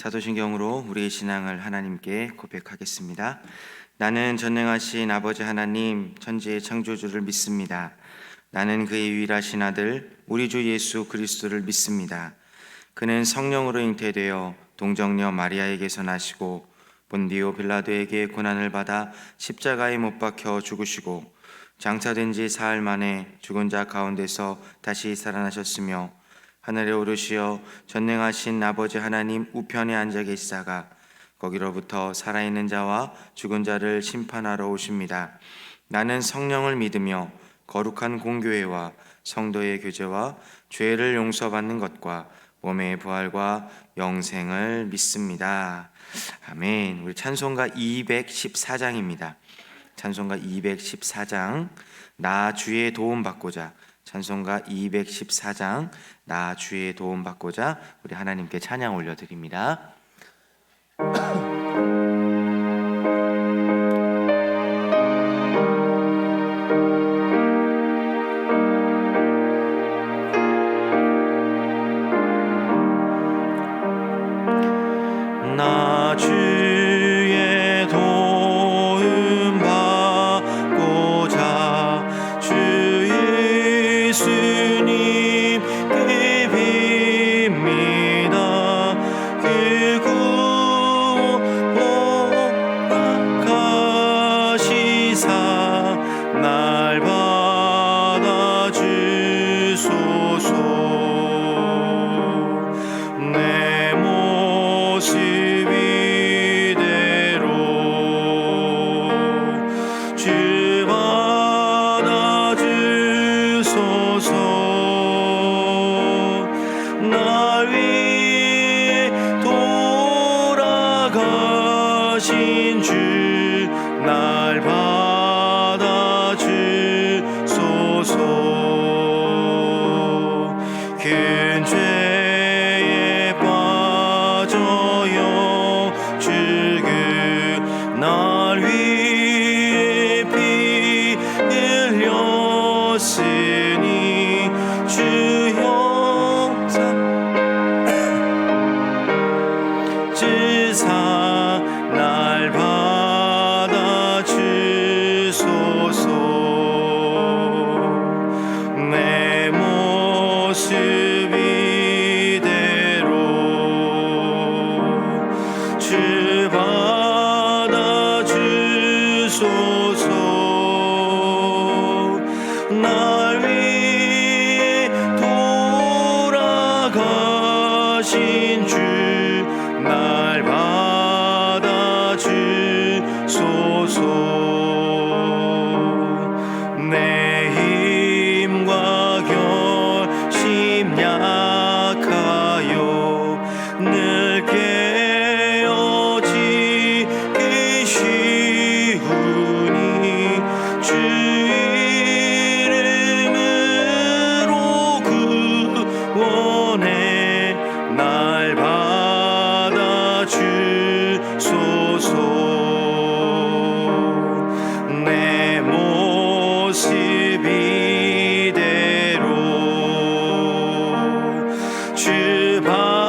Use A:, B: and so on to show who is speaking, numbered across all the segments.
A: 사도신경으로 우리의 신앙을 하나님께 고백하겠습니다. 나는 전능하신 아버지 하나님 천지의 창조주를 믿습니다. 나는 그의 유일하신 아들 우리 주 예수 그리스도를 믿습니다. 그는 성령으로 잉태되어 동정녀 마리아에게서 나시고 본디오 빌라도에게 고난을 받아 십자가에 못 박혀 죽으시고 장사된 지 사흘 만에 죽은 자 가운데서 다시 살아나셨으며 하늘에 오르시어 전능하신 아버지 하나님 우편에 앉아 계시다가 거기로부터 살아있는 자와 죽은 자를 심판하러 오십니다. 나는 성령을 믿으며 거룩한 공교회와 성도의 교제와 죄를 용서받는 것과 몸의 부활과 영생을 믿습니다. 아멘. 우리 찬송가 214장입니다. 찬송가 214장 나 주의 도움 받고자, 찬송가 214장 나 주의 도움 받고자 우리 하나님께 찬양 올려드립니다. 나 주의 도움 받고자 주 예수님께 빕니다. 그 구원하시사 날 받아주소서. 내 모습 이대로 주 받아주소서. 날 위해 돌아가신 주 날 받아주소서. 큰 죄에 빠져요 죽은 날 위해 피 흘렸으니 주 형상 지사 날 받아주소서. 내 모습 이대로 주 받아주소서. 날 위해 돌아가신 주 날 받아주소서. 내 힘과 결심 약하여 늘 깨어지기 쉬우니 주 이름으로 구원해 날 받아주소서. 내 모습 이대로 주 받아주소서.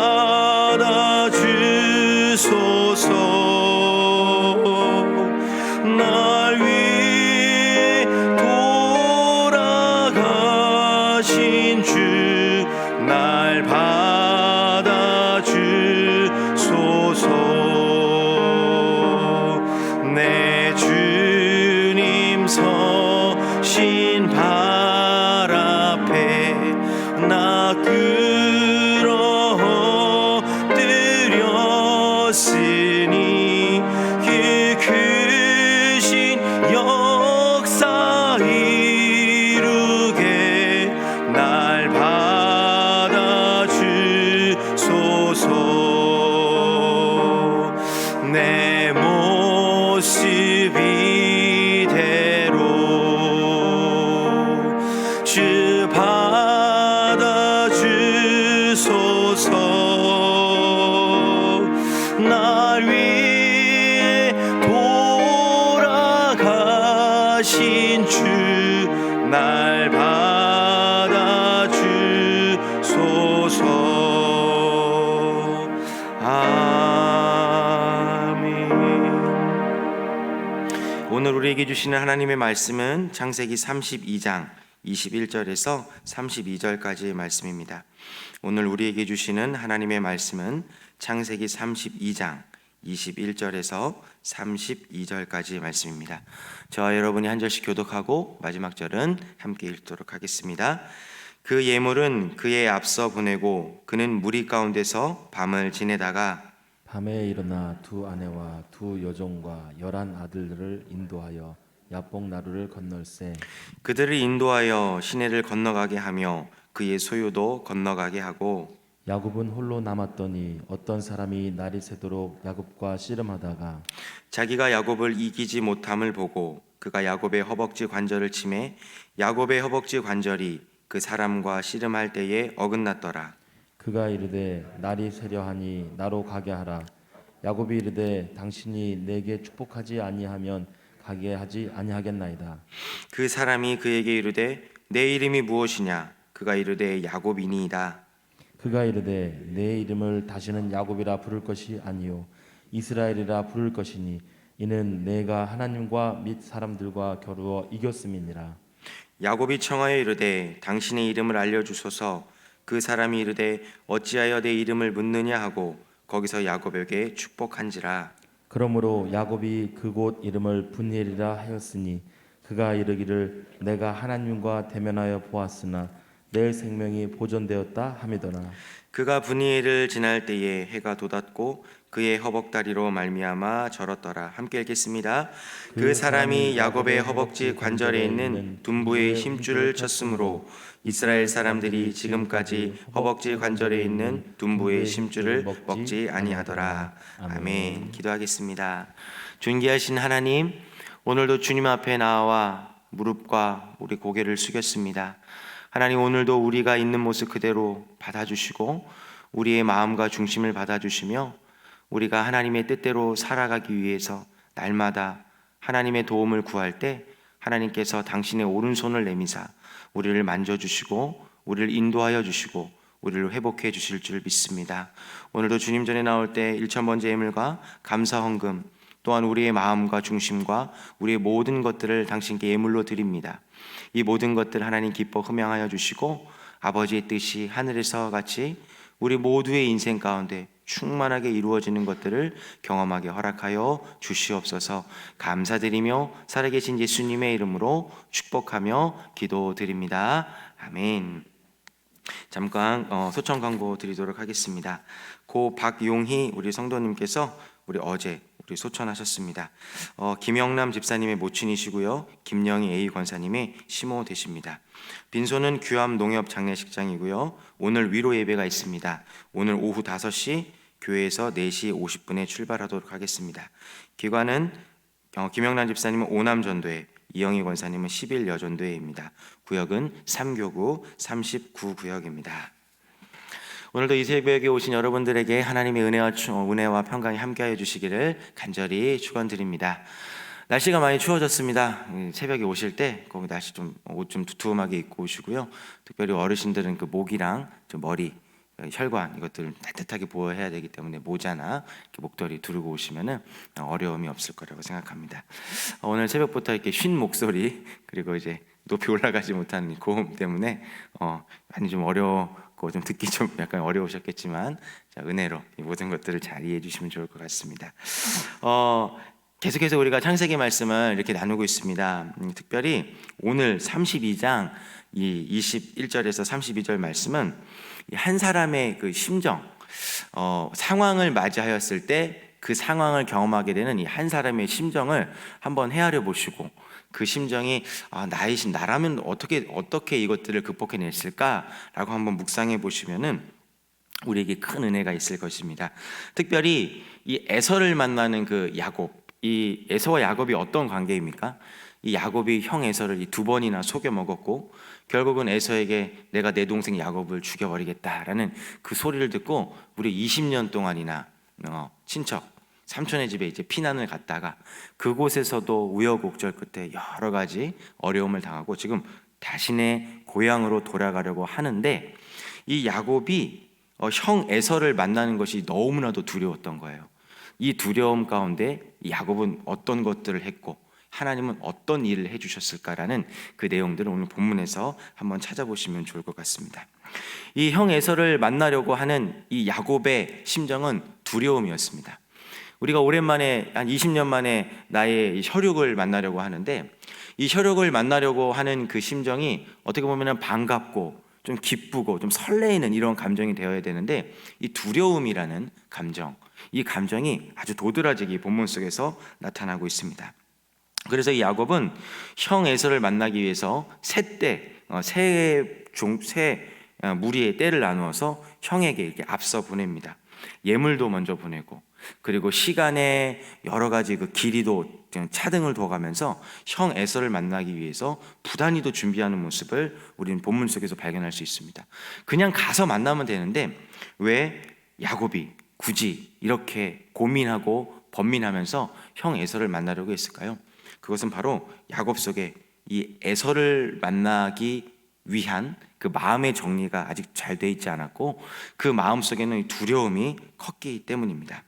A: 날 위해 돌아가신 주 날 받아주소서. 내 주님 서신 발 앞에 나 끌어들였으니 그 크신 역사 이루게 날 받아주소서. 내 모습 이대로 주 받아주소서. 날 위해 돌아가신 주 날 받아주소서. 우리에게 주시는 하나님의 말씀은 창세기 32장 21절에서 32절까지의 말씀입니다. 오늘 우리에게 주시는 하나님의 말씀은 창세기 32장 21절에서 32절까지의 말씀입니다. 저와 여러분이 한 절씩 교독하고 마지막 절은 함께 읽도록 하겠습니다. 그 예물은 그의 앞서 보내고 그는 무리 가운데서 밤을 지내다가
B: 밤에 일어나 두 아내와 두 여종과 11 아들들을 인도하여 야복 나루를 건널세.
A: 그들을 인도하여 시내를 건너가게 하며 그의 소유도 건너가게 하고
B: 야곱은 홀로 남았더니 어떤 사람이 날이 새도록 야곱과 씨름하다가
A: 자기가 야곱을 이기지 못함을 보고 그가 야곱의 허벅지 관절을 치매 야곱의 허벅지 관절이 그 사람과 씨름할 때에 어긋났더라.
B: 그가 이르되 날이 새려하니 나로 가게 하라. 야곱이 이르되 당신이 내게 축복하지 아니하면 가게 하지 아니하겠나이다.
A: 그 사람이 그에게 이르되 내 이름이 무엇이냐? 그가 이르되 야곱이니이다.
B: 그가 이르되 내 이름을 다시는 야곱이라 부를 것이 아니요 이스라엘이라 부를 것이니 이는 내가 하나님과 및 사람들과 겨루어 이겼음이니라.
A: 야곱이 청하여 이르되 당신의 이름을 알려주소서. 그 사람이 이르되 어찌하여 내 이름을 묻느냐 하고 거기서 야곱에게 축복한지라.
B: 그러므로 야곱이 그곳 이름을 분이엘이라 하였으니 그가 이르기를 내가 하나님과 대면하여 보았으나 내 생명이 보존되었다 함이더라.
A: 그가 분이엘을 지날 때에 해가 돋았고 그의 허벅다리로 말미암아 절었더라. 함께 읽겠습니다. 그 사람이 야곱의 허벅지 관절에 있는 둔부의 힘줄을 쳤으므로 이스라엘 사람들이 지금까지 허벅지 관절에 있는 둔부의 힘줄을 먹지 아니하더라. 아멘. 기도하겠습니다. 존귀하신 하나님, 오늘도 주님 앞에 나와 무릎과 우리 고개를 숙였습니다. 하나님, 오늘도 우리가 있는 모습 그대로 받아주시고 우리의 마음과 중심을 받아주시며 우리가 하나님의 뜻대로 살아가기 위해서 날마다 하나님의 도움을 구할 때 하나님께서 당신의 오른손을 내미사 우리를 만져주시고 우리를 인도하여 주시고 우리를 회복해 주실 줄 믿습니다. 오늘도 주님 전에 나올 때 1,000번째 예물과 감사 헌금 또한 우리의 마음과 중심과 우리의 모든 것들을 당신께 예물로 드립니다. 이 모든 것들 하나님 기뻐 흠양하여 주시고 아버지의 뜻이 하늘에서 같이 우리 모두의 인생 가운데 충만하게 이루어지는 것들을 경험하게 허락하여 주시옵소서. 감사드리며 살아계신 예수님의 이름으로 축복하며 기도드립니다. 아멘. 잠깐 소청 광고 드리도록 하겠습니다. 고 박용희 우리 성도님께서 어제 소천하셨습니다. 김영남 집사님의 모친이시고요, 김영희 A 권사님의 시모 되십니다. 빈소는 규암 농협 장례식장이고요, 오늘 위로 예배가 있습니다. 오늘 오후 5시 교회에서 4시 50분에 출발하도록 하겠습니다. 기관은 김영남 집사님은 오남전도회, 이영희 권사님은 11여전도회입니다. 구역은 3교구 39구역입니다. 오늘도 이 새벽에 오신 여러분들에게 하나님의 은혜와 평강이 함께하여 주시기를 간절히 축원드립니다. 날씨가 많이 추워졌습니다. 새벽에 오실 때 거기 날씨 옷 좀 두툼하게 입고 오시고요. 특별히 어르신들은 그 목이랑 머리, 혈관 이것들 따뜻하게 보호해야 되기 때문에 모자나 이렇게 목도리 두르고 오시면은 어려움이 없을 거라고 생각합니다. 오늘 새벽부터 이렇게 쉰 목소리 그리고 이제 높이 올라가지 못하는 고음 때문에 많이 좀 어렵고 좀 듣기 좀 약간 어려우셨겠지만 자, 은혜로 이 모든 것들을 잘 이해해 주시면 좋을 것 같습니다. 계속해서 우리가 창세기 말씀을 이렇게 나누고 있습니다. 특별히 오늘 32장 이 21절에서 32절 말씀은 한 사람의 그 심정, 상황을 맞이하였을 때 그 상황을 경험하게 되는 이 한 사람의 심정을 한번 헤아려 보시고 그 심정이 나라면 어떻게 이것들을 극복해냈을까라고 한번 묵상해 보시면은 우리에게 큰 은혜가 있을 것입니다. 특별히 이 에서를 만나는 그 야곱, 이 에서와 야곱이 어떤 관계입니까? 이 야곱이 형 에서를 두 번이나 속여 먹었고 결국은 에서에게 내가 내 동생 야곱을 죽여버리겠다라는 그 소리를 듣고 무려 20년 동안이나 친척 삼촌의 집에 이제 피난을 갔다가 그곳에서도 우여곡절 끝에 여러 가지 어려움을 당하고 지금 자신의 고향으로 돌아가려고 하는데 이 야곱이 형 에서를 만나는 것이 너무나도 두려웠던 거예요. 이 두려움 가운데 야곱은 어떤 것들을 했고 하나님은 어떤 일을 해주셨을까라는 그 내용들을 오늘 본문에서 한번 찾아보시면 좋을 것 같습니다. 이 형 에서를 만나려고 하는 이 야곱의 심정은 두려움이었습니다. 우리가 오랜만에 한 20년 만에 나의 이 혈육을 만나려고 하는데, 이 혈육을 만나려고 하는 그 심정이 어떻게 보면 반갑고 좀 기쁘고 좀 설레이는 이런 감정이 되어야 되는데, 이 두려움이라는 감정, 이 감정이 아주 도드라지게 본문 속에서 나타나고 있습니다. 그래서 이 야곱은 형 에서를 만나기 위해서 세 무리의 떼를 나누어서 형에게 이렇게 앞서 보냅니다. 예물도 먼저 보내고, 그리고 시간에 여러 가지 그 길이도 차등을 둬가면서 형 에서를 만나기 위해서 부단히도 준비하는 모습을 우리는 본문 속에서 발견할 수 있습니다. 그냥 가서 만나면 되는데 왜 야곱이 굳이 이렇게 고민하고 번민하면서 형 에서를 만나려고 했을까요? 그것은 바로 야곱 속에 이 에서를 만나기 위한 그 마음의 정리가 아직 잘 돼 있지 않았고, 그 마음 속에는 두려움이 컸기 때문입니다.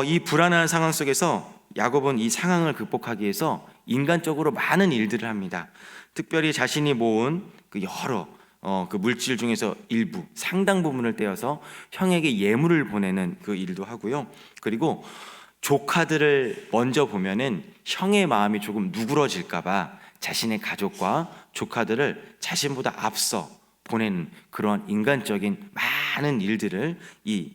A: 이 불안한 상황 속에서 야곱은 이 상황을 극복하기 위해서 인간적으로 많은 일들을 합니다. 특별히 자신이 모은 그 여러 그 물질 중에서 일부, 상당 부분을 떼어서 형에게 예물을 보내는 그 일도 하고요. 그리고 조카들을 먼저 보면은 형의 마음이 조금 누그러질까봐 자신의 가족과 조카들을 자신보다 앞서 보내는 그런 인간적인 많은 일들을 이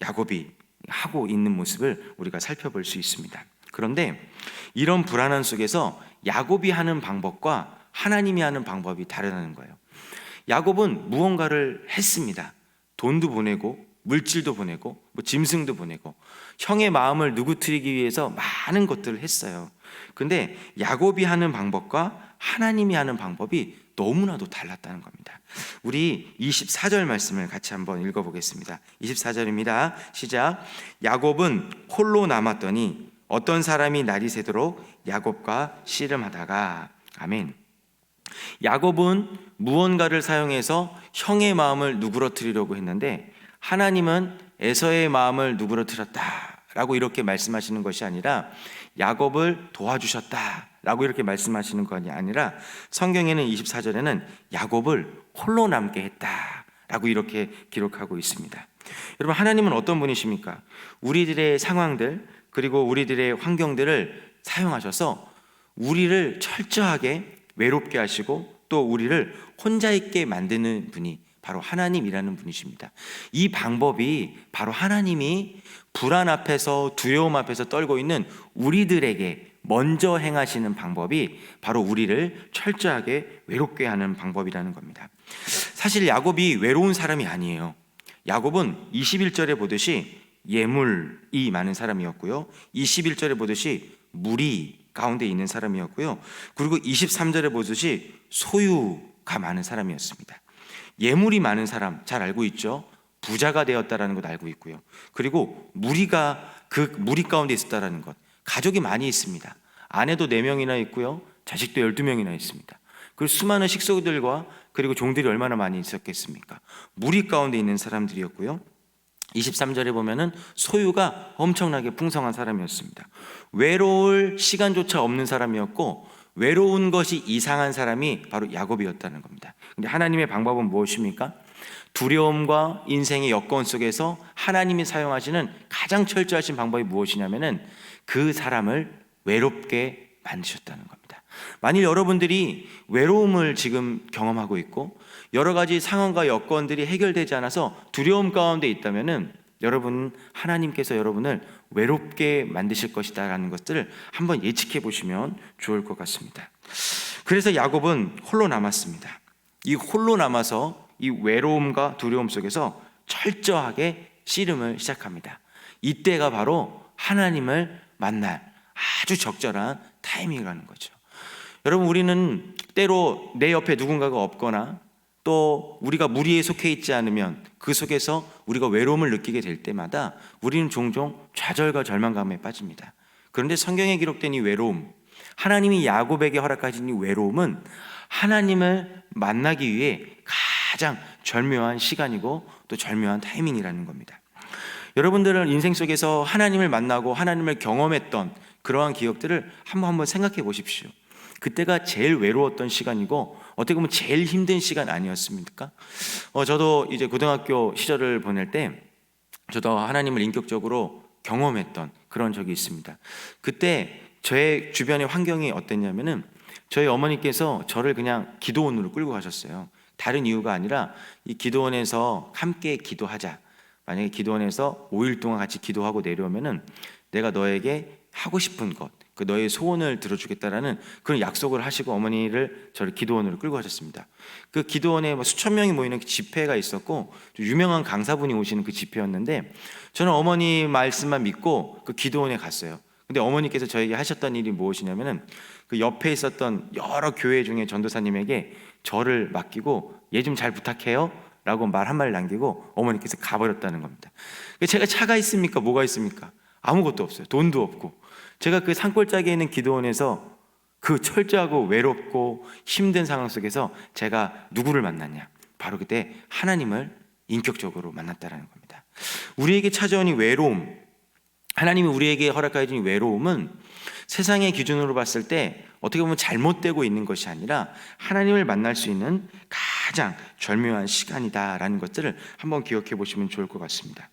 A: 야곱이 하고 있는 모습을 우리가 살펴볼 수 있습니다. 그런데 이런 불안함 속에서 야곱이 하는 방법과 하나님이 하는 방법이 다르다는 거예요. 야곱은 무언가를 했습니다. 돈도 보내고 물질도 보내고 짐승도 보내고 형의 마음을 누구트리기 위해서 많은 것들을 했어요. 근데 야곱이 하는 방법과 하나님이 하는 방법이 너무나도 달랐다는 겁니다. 우리 24절 말씀을 같이 한번 읽어보겠습니다. 24절입니다. 시작. 야곱은 홀로 남았더니 어떤 사람이 날이 새도록 야곱과 씨름하다가. 아멘. 야곱은 무언가를 사용해서 형의 마음을 누그러뜨리려고 했는데, 하나님은 에서의 마음을 누그러뜨렸다라고 이렇게 말씀하시는 것이 아니라 야곱을 도와주셨다라고 이렇게 말씀하시는 것이 아니라, 성경에는 24절에는 야곱을 홀로 남게 했다라고 이렇게 기록하고 있습니다. 여러분, 하나님은 어떤 분이십니까? 우리들의 상황들 그리고 우리들의 환경들을 사용하셔서 우리를 철저하게 외롭게 하시고 또 우리를 혼자 있게 만드는 분이 바로 하나님이라는 분이십니다. 이 방법이 바로 하나님이 불안 앞에서 두려움 앞에서 떨고 있는 우리들에게 먼저 행하시는 방법이 바로 우리를 철저하게 외롭게 하는 방법이라는 겁니다. 사실 야곱이 외로운 사람이 아니에요. 야곱은 21절에 보듯이 예물이 많은 사람이었고요, 21절에 보듯이 무리 가운데 있는 사람이었고요, 그리고 23절에 보듯이 소유가 많은 사람이었습니다. 예물이 많은 사람 잘 알고 있죠? 부자가 되었다라는 것 알고 있고요, 그리고 무리가 그 무리 가운데 있었다라는 것, 가족이 많이 있습니다. 아내도 4명이나 있고요, 자식도 12명이나 있습니다. 그리고 수많은 식소들과 그리고 종들이 얼마나 많이 있었겠습니까? 무리 가운데 있는 사람들이었고요, 23절에 보면은 소유가 엄청나게 풍성한 사람이었습니다. 외로울 시간조차 없는 사람이었고, 외로운 것이 이상한 사람이 바로 야곱이었다는 겁니다. 근데 하나님의 방법은 무엇입니까? 두려움과 인생의 여건 속에서 하나님이 사용하시는 가장 철저하신 방법이 무엇이냐면은 그 사람을 외롭게 만드셨다는 겁니다. 만일 여러분들이 외로움을 지금 경험하고 있고 여러 가지 상황과 여건들이 해결되지 않아서 두려움 가운데 있다면은 여러분, 하나님께서 여러분을 외롭게 만드실 것이다라는 것들을 한번 예측해 보시면 좋을 것 같습니다. 그래서 야곱은 홀로 남았습니다. 이 홀로 남아서 이 외로움과 두려움 속에서 철저하게 씨름을 시작합니다. 이때가 바로 하나님을 만날 아주 적절한 타이밍이라는 거죠. 여러분, 우리는 때로 내 옆에 누군가가 없거나 또 우리가 무리에 속해 있지 않으면 그 속에서 우리가 외로움을 느끼게 될 때마다 우리는 종종 좌절과 절망감에 빠집니다. 그런데 성경에 기록된 이 외로움, 하나님이 야곱에게 허락하신 이 외로움은 하나님을 만나기 위해 가장 절묘한 시간이고 또 절묘한 타이밍이라는 겁니다. 여러분들은 인생 속에서 하나님을 만나고 하나님을 경험했던 그러한 기억들을 한번 생각해 보십시오. 그때가 제일 외로웠던 시간이고 어떻게 보면 제일 힘든 시간 아니었습니까? 저도 이제 고등학교 시절을 보낼 때 저도 하나님을 인격적으로 경험했던 그런 적이 있습니다. 그때 저의 주변의 환경이 어땠냐면은 저희 어머니께서 저를 그냥 기도원으로 끌고 가셨어요. 다른 이유가 아니라 이 기도원에서 함께 기도하자. 만약에 기도원에서 5일 동안 같이 기도하고 내려오면은 내가 너에게 하고 싶은 것, 그 너의 소원을 들어주겠다라는 그런 약속을 하시고 어머니를 저를 기도원으로 끌고 가셨습니다. 그 기도원에 수천 명이 모이는 집회가 있었고 유명한 강사분이 오시는 그 집회였는데 저는 어머니 말씀만 믿고 그 기도원에 갔어요. 근데 어머니께서 저에게 하셨던 일이 무엇이냐면은 그 옆에 있었던 여러 교회 중에 전도사님에게 저를 맡기고 얘 좀 잘 부탁해요 라고 말 한마디를 남기고 어머니께서 가버렸다는 겁니다. 제가 차가 있습니까? 뭐가 있습니까? 아무것도 없어요. 돈도 없고. 제가 그 산골짜기에 있는 기도원에서 그 철저하고 외롭고 힘든 상황 속에서 제가 누구를 만났냐? 바로 그때 하나님을 인격적으로 만났다는 겁니다. 우리에게 찾아온 이 외로움, 하나님이 우리에게 허락하여 준 외로움은 세상의 기준으로 봤을 때 어떻게 보면 잘못되고 있는 것이 아니라 하나님을 만날 수 있는 가장 절묘한 시간이다라는 것들을 한번 기억해 보시면 좋을 것 같습니다.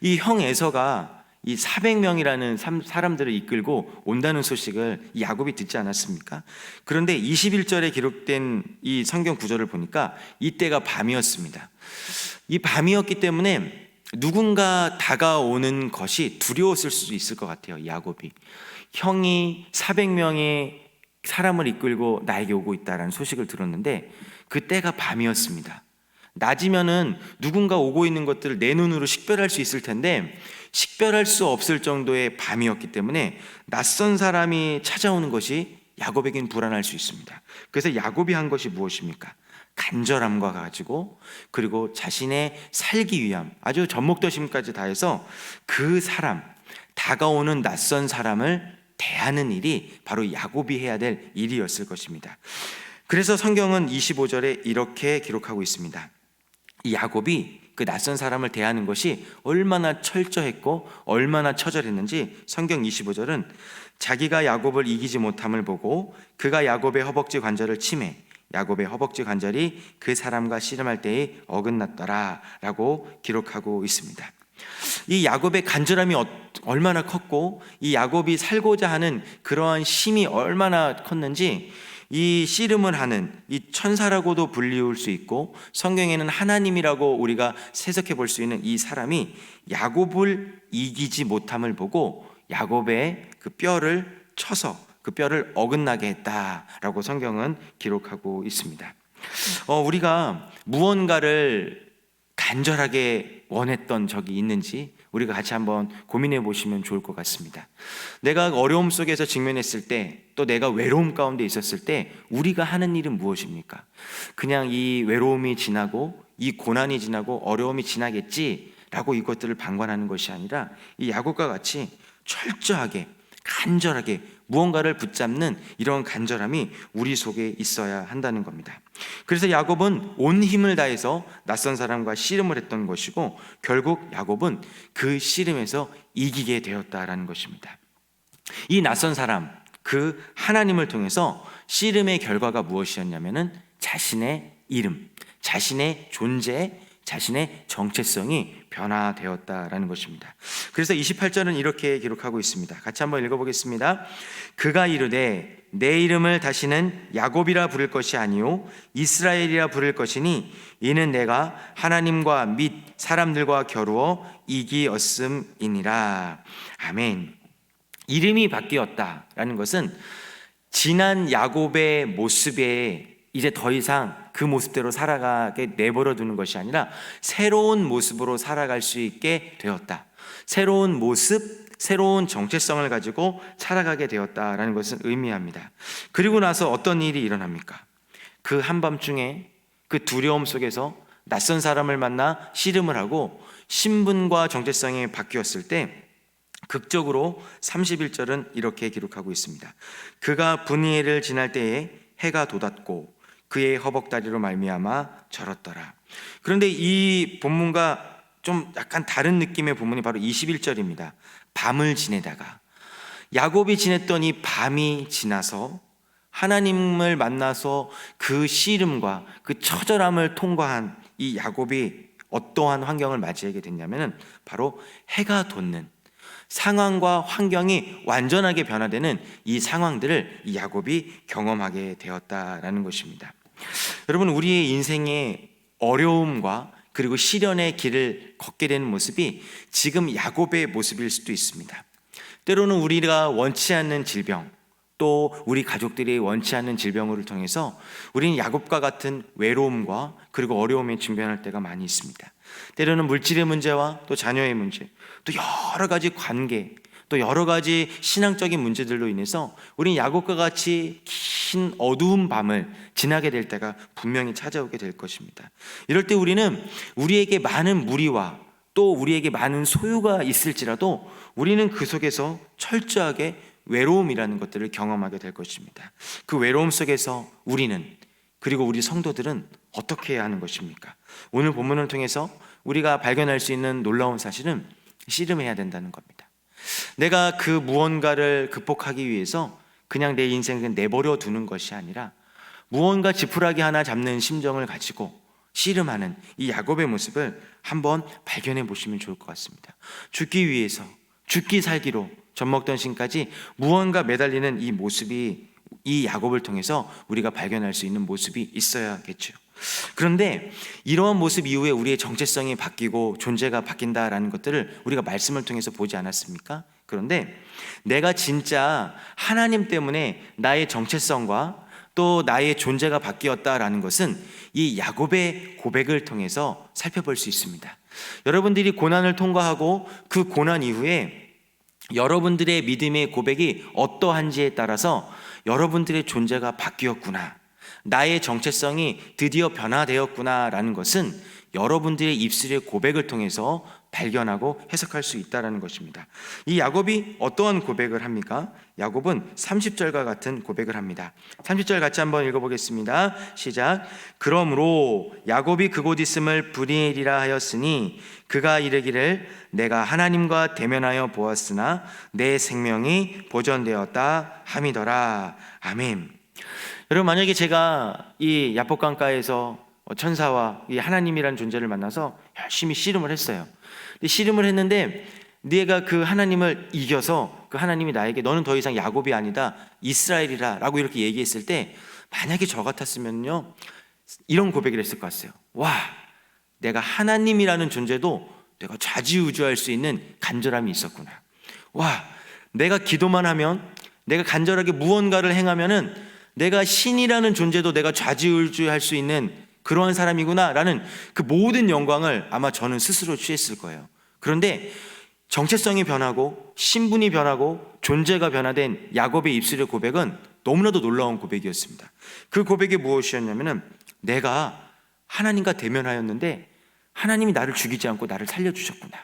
A: 이 형 에서가 이 400명이라는 사람들을 이끌고 온다는 소식을 야곱이 듣지 않았습니까? 그런데 21절에 기록된 이 성경 구절을 보니까 이때가 밤이었습니다. 이 밤이었기 때문에 누군가 다가오는 것이 두려웠을 수도 있을 것 같아요. 야곱이 형이 400명의 사람을 이끌고 나에게 오고 있다라는 소식을 들었는데 그때가 밤이었습니다. 낮이면은 누군가 오고 있는 것들을 내 눈으로 식별할 수 있을 텐데 식별할 수 없을 정도의 밤이었기 때문에 낯선 사람이 찾아오는 것이 야곱에겐 불안할 수 있습니다. 그래서 야곱이 한 것이 무엇입니까? 간절함과 가지고 그리고 자신의 살기 위함, 아주 젖먹더심까지 다해서 그 사람, 다가오는 낯선 사람을 대하는 일이 바로 야곱이 해야 될 일이었을 것입니다. 그래서 성경은 25절에 이렇게 기록하고 있습니다. 이 야곱이 그 낯선 사람을 대하는 것이 얼마나 철저했고 얼마나 처절했는지 성경 25절은 자기가 야곱을 이기지 못함을 보고 그가 야곱의 허벅지 관절을 치매 야곱의 허벅지 관절이 그 사람과 씨름할 때에 어긋났더라 라고 기록하고 있습니다. 이 야곱의 간절함이 얼마나 컸고 이 야곱이 살고자 하는 그러한 힘이 얼마나 컸는지 이 씨름을 하는 이 천사라고도 불리울 수 있고 성경에는 하나님이라고 우리가 해석해 볼 수 있는 이 사람이 야곱을 이기지 못함을 보고 야곱의 그 뼈를 쳐서 그 뼈를 어긋나게 했다라고 성경은 기록하고 있습니다. 우리가 무언가를 간절하게 원했던 적이 있는지 우리가 같이 한번 고민해 보시면 좋을 것 같습니다. 내가 어려움 속에서 직면했을 때 또 내가 외로움 가운데 있었을 때 우리가 하는 일은 무엇입니까? 그냥 이 외로움이 지나고 이 고난이 지나고 어려움이 지나겠지라고 이것들을 방관하는 것이 아니라 이 야곱과 같이 철저하게 간절하게 무언가를 붙잡는 이런 간절함이 우리 속에 있어야 한다는 겁니다. 그래서 야곱은 온 힘을 다해서 낯선 사람과 씨름을 했던 것이고 결국 야곱은 그 씨름에서 이기게 되었다라는 것입니다. 이 낯선 사람, 그 하나님을 통해서 씨름의 결과가 무엇이었냐면은 자신의 이름, 자신의 존재, 자신의 정체성이 변화되었다라는 것입니다. 그래서 28절은 이렇게 기록하고 있습니다. 같이 한번 읽어보겠습니다. 그가 이르되 내 이름을 다시는 야곱이라 부를 것이 아니요 이스라엘이라 부를 것이니 이는 내가 하나님과 및 사람들과 겨루어 이기었음이니라. 아멘. 이름이 바뀌었다라는 것은 지난 야곱의 모습에 이제 더 이상 그 모습대로 살아가게 내버려 두는 것이 아니라 새로운 모습으로 살아갈 수 있게 되었다. 새로운 모습, 새로운 정체성을 가지고 살아가게 되었다라는 것을 의미합니다. 그리고 나서 어떤 일이 일어납니까? 그 한밤중에 그 두려움 속에서 낯선 사람을 만나 씨름을 하고 신분과 정체성이 바뀌었을 때 극적으로 31절은 이렇게 기록하고 있습니다. 그가 분이엘을 지날 때에 해가 돋았고 그의 허벅다리로 말미암아 절었더라. 그런데 이 본문과 좀 약간 다른 느낌의 본문이 바로 21절입니다. 밤을 지내다가 야곱이 지냈던 이 밤이 지나서 하나님을 만나서 그 씨름과 그 처절함을 통과한 이 야곱이 어떠한 환경을 맞이하게 됐냐면 바로 해가 돋는 상황과 환경이 완전하게 변화되는 이 상황들을 이 야곱이 경험하게 되었다라는 것입니다. 여러분, 우리의 인생의 어려움과 그리고 시련의 길을 걷게 되는 모습이 지금 야곱의 모습일 수도 있습니다. 때로는 우리가 원치 않는 질병, 또 우리 가족들이 원치 않는 질병을 통해서 우리는 야곱과 같은 외로움과 그리고 어려움에 직면할 때가 많이 있습니다. 때로는 물질의 문제와 또 자녀의 문제, 또 여러 가지 관계, 또 여러 가지 신앙적인 문제들로 인해서 우리는 야곱과 같이 긴 어두운 밤을 지나게 될 때가 분명히 찾아오게 될 것입니다. 이럴 때 우리는 우리에게 많은 무리와 또 우리에게 많은 소유가 있을지라도 우리는 그 속에서 철저하게 외로움이라는 것들을 경험하게 될 것입니다. 그 외로움 속에서 우리는, 그리고 우리 성도들은 어떻게 해야 하는 것입니까? 오늘 본문을 통해서 우리가 발견할 수 있는 놀라운 사실은 씨름해야 된다는 겁니다. 내가 그 무언가를 극복하기 위해서 그냥 내 인생을 내버려 두는 것이 아니라 무언가 지푸라기 하나 잡는 심정을 가지고 씨름하는 이 야곱의 모습을 한번 발견해 보시면 좋을 것 같습니다. 죽기 위해서, 죽기 살기로 젖먹던 신까지 무언가 매달리는 이 모습이 이 야곱을 통해서 우리가 발견할 수 있는 모습이 있어야겠죠. 그런데 이러한 모습 이후에 우리의 정체성이 바뀌고 존재가 바뀐다라는 것들을 우리가 말씀을 통해서 보지 않았습니까? 그런데 내가 진짜 하나님 때문에 나의 정체성과 또 나의 존재가 바뀌었다라는 것은 이 야곱의 고백을 통해서 살펴볼 수 있습니다. 여러분들이 고난을 통과하고 그 고난 이후에 여러분들의 믿음의 고백이 어떠한지에 따라서 여러분들의 존재가 바뀌었구나, 나의 정체성이 드디어 변화되었구나라는 것은 여러분들의 입술의 고백을 통해서 발견하고 해석할 수 있다는 것입니다. 이 야곱이 어떠한 고백을 합니까? 야곱은 30절과 같은 고백을 합니다. 30절 같이 한번 읽어보겠습니다. 시작. 그러므로 야곱이 그곳 있음을 브니엘이라 하였으니 그가 이르기를 내가 하나님과 대면하여 보았으나 내 생명이 보존되었다 함이더라. 아멘. 여러분, 만약에 제가 이 야복강가에서 천사와 이 하나님이라는 존재를 만나서 열심히 씨름을 했어요. 씨름을 했는데 네가 그 하나님을 이겨서 그 하나님이 나에게 너는 더 이상 야곱이 아니다 이스라엘이라 라고 이렇게 얘기했을 때, 만약에 저 같았으면요 이런 고백을 했을 것 같아요. 와, 내가 하나님이라는 존재도 내가 좌지우지할 수 있는 간절함이 있었구나. 와, 내가 기도만 하면, 내가 간절하게 무언가를 행하면은 내가 신이라는 존재도 내가 좌지우지할 수 있는 그러한 사람이구나 라는 그 모든 영광을 아마 저는 스스로 취했을 거예요. 그런데 정체성이 변하고 신분이 변하고 존재가 변화된 야곱의 입술의 고백은 너무나도 놀라운 고백이었습니다. 그 고백이 무엇이었냐면은 내가 하나님과 대면하였는데 하나님이 나를 죽이지 않고 나를 살려주셨구나,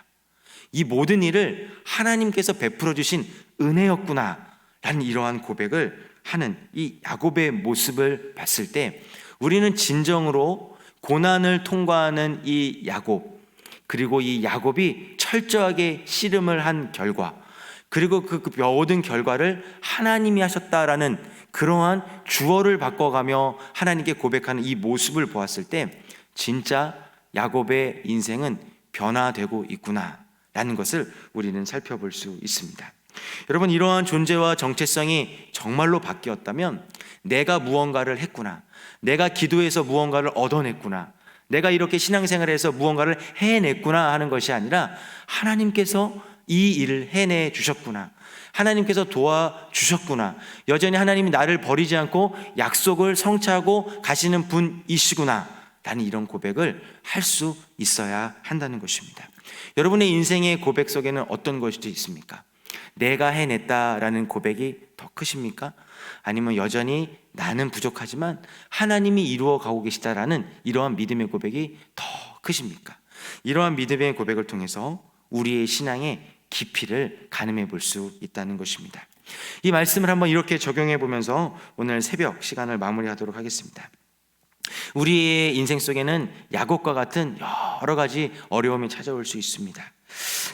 A: 이 모든 일을 하나님께서 베풀어 주신 은혜였구나 라는 이러한 고백을 하는 이 야곱의 모습을 봤을 때 우리는 진정으로 고난을 통과하는 이 야곱, 그리고 이 야곱이 철저하게 씨름을 한 결과, 그리고 그 모든 결과를 하나님이 하셨다라는 그러한 주어를 바꿔가며 하나님께 고백하는 이 모습을 보았을 때 진짜 야곱의 인생은 변화되고 있구나 라는 것을 우리는 살펴볼 수 있습니다. 여러분, 이러한 존재와 정체성이 정말로 바뀌었다면 내가 무언가를 했구나, 내가 기도해서 무언가를 얻어냈구나, 내가 이렇게 신앙생활에서 무언가를 해냈구나 하는 것이 아니라 하나님께서 이 일을 해내 주셨구나, 하나님께서 도와주셨구나, 여전히 하나님이 나를 버리지 않고 약속을 성취하고 가시는 분이시구나 라는 이런 고백을 할 수 있어야 한다는 것입니다. 여러분의 인생의 고백 속에는 어떤 것이 있습니까? 내가 해냈다라는 고백이 더 크십니까? 아니면 여전히 나는 부족하지만 하나님이 이루어 가고 계시다라는 이러한 믿음의 고백이 더 크십니까? 이러한 믿음의 고백을 통해서 우리의 신앙의 깊이를 가늠해 볼 수 있다는 것입니다. 이 말씀을 한번 이렇게 적용해 보면서 오늘 새벽 시간을 마무리하도록 하겠습니다. 우리의 인생 속에는 야곱과 같은 여러 가지 어려움이 찾아올 수 있습니다.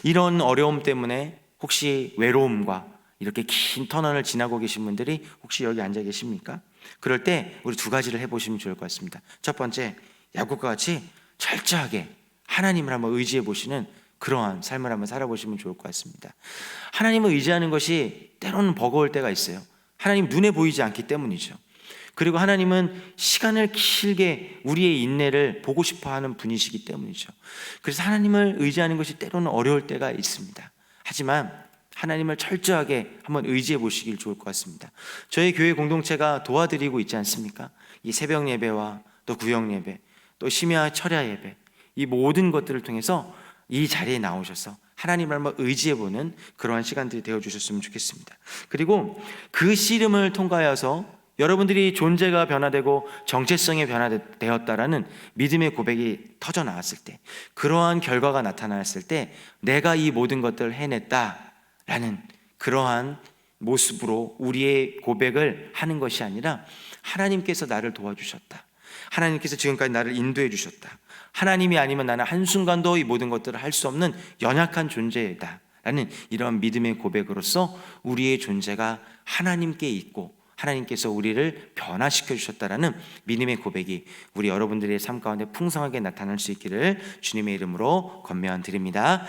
A: 이런 어려움 때문에 혹시 외로움과 이렇게 긴 터널을 지나고 계신 분들이 혹시 여기 앉아 계십니까? 그럴 때 우리 두 가지를 해보시면 좋을 것 같습니다. 첫 번째, 야곱과 같이 철저하게 하나님을 한번 의지해 보시는 그러한 삶을 한번 살아보시면 좋을 것 같습니다. 하나님을 의지하는 것이 때로는 버거울 때가 있어요. 하나님 눈에 보이지 않기 때문이죠. 그리고 하나님은 시간을 길게 우리의 인내를 보고 싶어하는 분이시기 때문이죠. 그래서 하나님을 의지하는 것이 때로는 어려울 때가 있습니다. 하지만 하나님을 철저하게 한번 의지해 보시길 좋을 것 같습니다. 저희 교회 공동체가 도와드리고 있지 않습니까? 이 새벽 예배와 또 구역 예배, 또 심야 철야 예배, 이 모든 것들을 통해서 이 자리에 나오셔서 하나님을 한번 의지해보는 그러한 시간들이 되어주셨으면 좋겠습니다. 그리고 그 씨름을 통과하여서 여러분들이 존재가 변화되고 정체성이 변화되었다라는 믿음의 고백이 터져 나왔을 때, 그러한 결과가 나타났을 때 내가 이 모든 것들을 해냈다라는 그러한 모습으로 우리의 고백을 하는 것이 아니라 하나님께서 나를 도와주셨다, 하나님께서 지금까지 나를 인도해 주셨다, 하나님이 아니면 나는 한순간도 이 모든 것들을 할 수 없는 연약한 존재이다 라는 이런 믿음의 고백으로서 우리의 존재가 하나님께 있고 하나님께서 우리를 변화시켜 주셨다라는 믿음의 고백이 우리 여러분들의 삶 가운데 풍성하게 나타날 수 있기를 주님의 이름으로 권면드립니다.